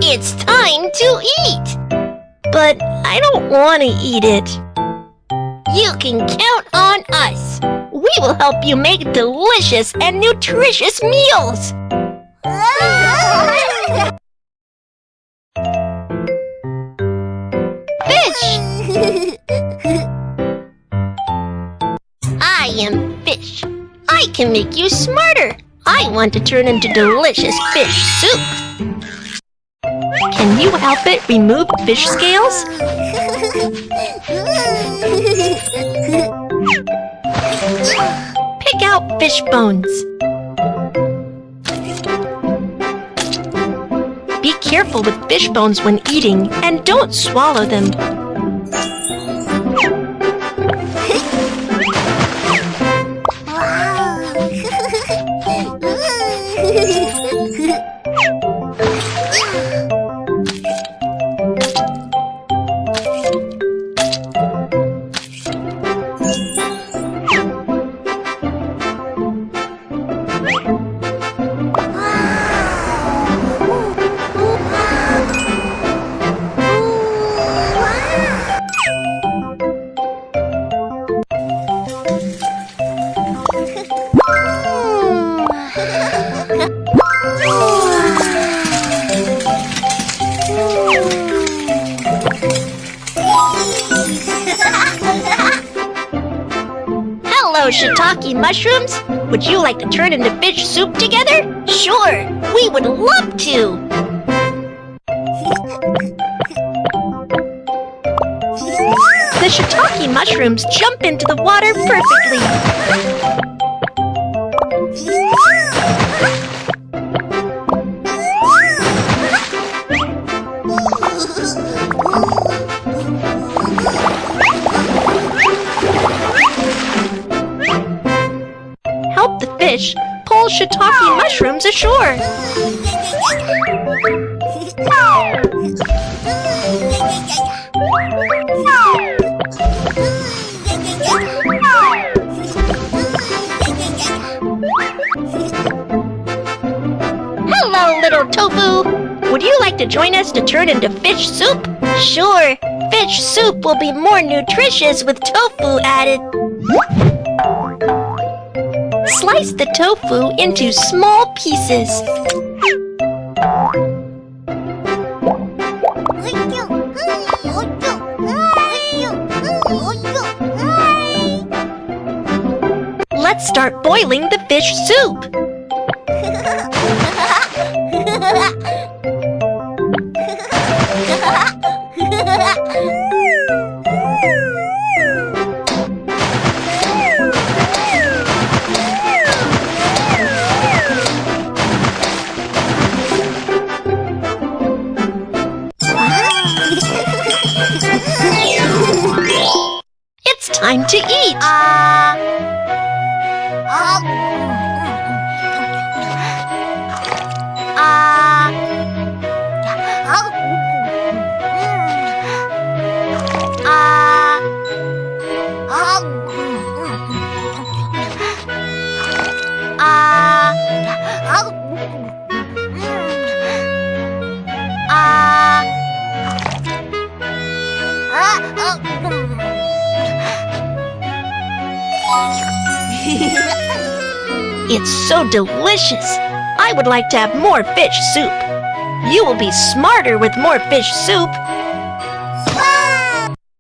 It's time to eat! But I don't want to eat it. You can count on us. We will help you make delicious and nutritious meals. Fish! I am fish. I can make you smarter. I want to turn into delicious fish soup. Can you help it remove fish scales? Pick out fish bones. Be careful with fish bones when eating and don't swallow them. Hello, shiitake mushrooms! Would you like to turn into fish soup together? Sure, we would love to! The shiitake mushrooms jump into the water perfectly! Help the fish pull shiitake mushrooms ashore. Hello, little tofu! Would you like to join us to turn into fish soup? Sure, fish soup will be more nutritious with tofu added. Slice the tofu into small pieces. Let's start boiling the fish soup. It's time to eat! It's so delicious! I would like to have more fish soup. You will be smarter with more fish soup.